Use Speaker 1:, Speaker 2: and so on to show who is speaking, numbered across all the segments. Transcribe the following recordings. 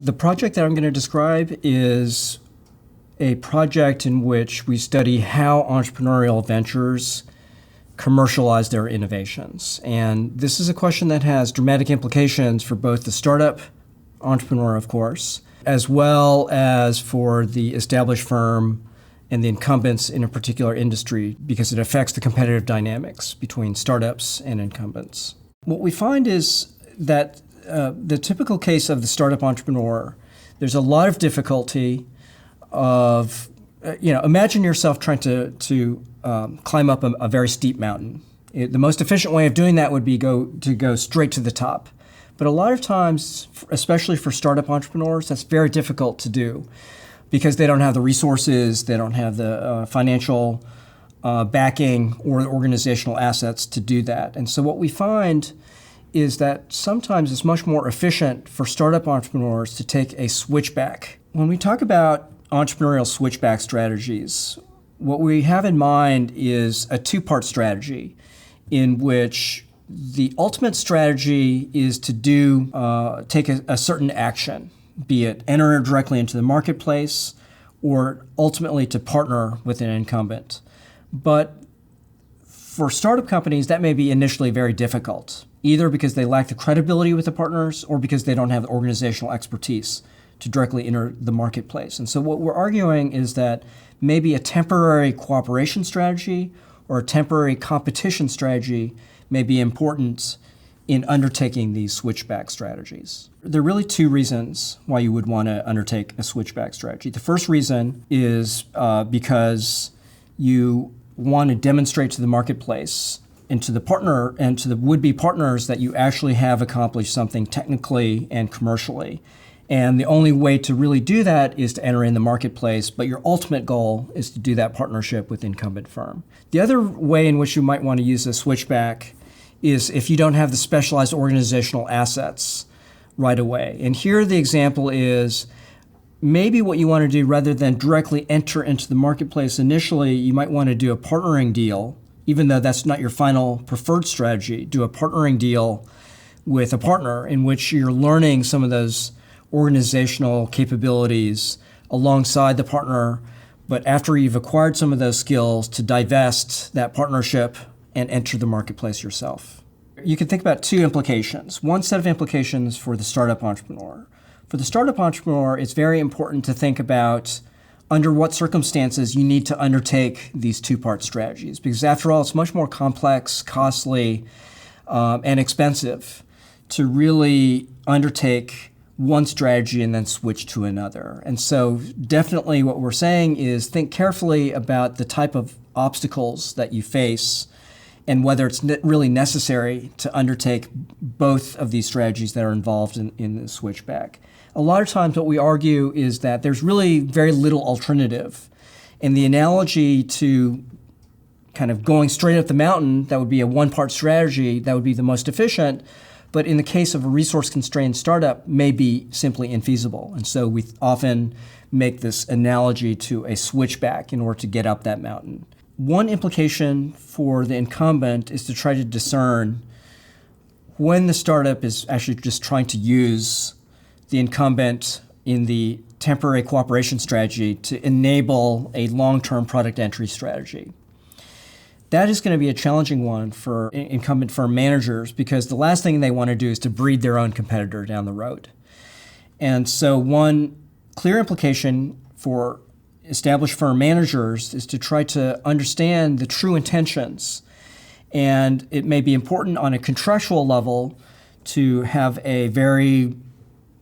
Speaker 1: The project that I'm going to describe is a project in which we study how entrepreneurial ventures commercialize their innovations. And this is a question that has dramatic implications for both the startup entrepreneur, of course, as well as for the established firm and the incumbents in a particular industry, because it affects the competitive dynamics between startups and incumbents. What we find is that the typical case of the startup entrepreneur, there's a lot of difficulty of, imagine yourself trying to climb up a very steep mountain. The most efficient way of doing that would be to go straight to the top. But a lot of times, especially for startup entrepreneurs, that's very difficult to do because they don't have the resources, they don't have the financial backing or the organizational assets to do that. And so what we find is that sometimes it's much more efficient for startup entrepreneurs to take a switchback. When we talk about entrepreneurial switchback strategies, what we have in mind is a two-part strategy in which the ultimate strategy is to take a certain action, be it enter directly into the marketplace or ultimately to partner with an incumbent. But for startup companies, that may be initially very difficult, either because they lack the credibility with the partners or because they don't have the organizational expertise to directly enter the marketplace. And so what we're arguing is that maybe a temporary cooperation strategy or a temporary competition strategy may be important in undertaking these switchback strategies. There are really two reasons why you would want to undertake a switchback strategy. The first reason is because you want to demonstrate to the marketplace and to the partner and to the would-be partners that you actually have accomplished something technically and commercially. And the only way to really do that is to enter in the marketplace, but your ultimate goal is to do that partnership with the incumbent firm. The other way in which you might want to use a switchback is if you don't have the specialized organizational assets right away. And here the example is maybe what you want to do, rather than directly enter into the marketplace initially, you might want to do a partnering deal, even though that's not your final preferred strategy. Do a partnering deal with a partner in which you're learning some of those organizational capabilities alongside the partner, but after you've acquired some of those skills, to divest that partnership and enter the marketplace yourself. You can think about two implications. One set of implications for the startup entrepreneur. For the startup entrepreneur, it's very important to think about under what circumstances you need to undertake these two-part strategies, because after all, it's much more complex, costly, and expensive to really undertake one strategy and then switch to another. And so definitely what we're saying is think carefully about the type of obstacles that you face and whether it's really necessary to undertake both of these strategies that are involved in the switchback. A lot of times what we argue is that there's really very little alternative. And the analogy to kind of going straight up the mountain, that would be a one-part strategy, that would be the most efficient, but in the case of a resource-constrained startup, may be simply infeasible. And so we often make this analogy to a switchback in order to get up that mountain. One implication for the incumbent is to try to discern when the startup is actually just trying to use the incumbent in the temporary cooperation strategy to enable a long-term product entry strategy. That is going to be a challenging one for incumbent firm managers because the last thing they want to do is to breed their own competitor down the road. And so one clear implication for established firm managers is to try to understand the true intentions. And it may be important on a contractual level to have a very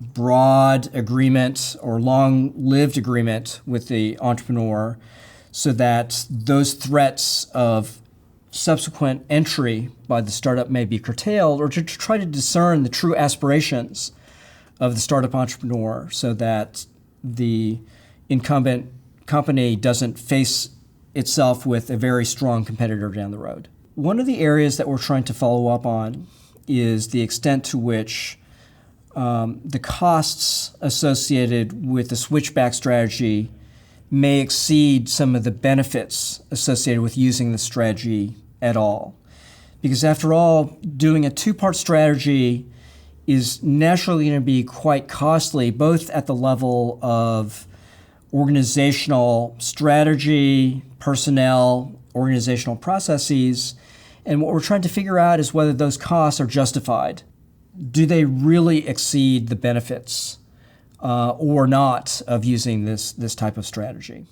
Speaker 1: broad agreement or long-lived agreement with the entrepreneur so that those threats of subsequent entry by the startup may be curtailed, or to try to discern the true aspirations of the startup entrepreneur so that the incumbent company doesn't face itself with a very strong competitor down the road. One of the areas that we're trying to follow up on is the extent to which the costs associated with the switchback strategy may exceed some of the benefits associated with using the strategy at all. Because after all, doing a two-part strategy is naturally going to be quite costly, both at the level of organizational strategy, personnel, organizational processes. And what we're trying to figure out is whether those costs are justified. Do they really exceed the benefits or not of using this type of strategy?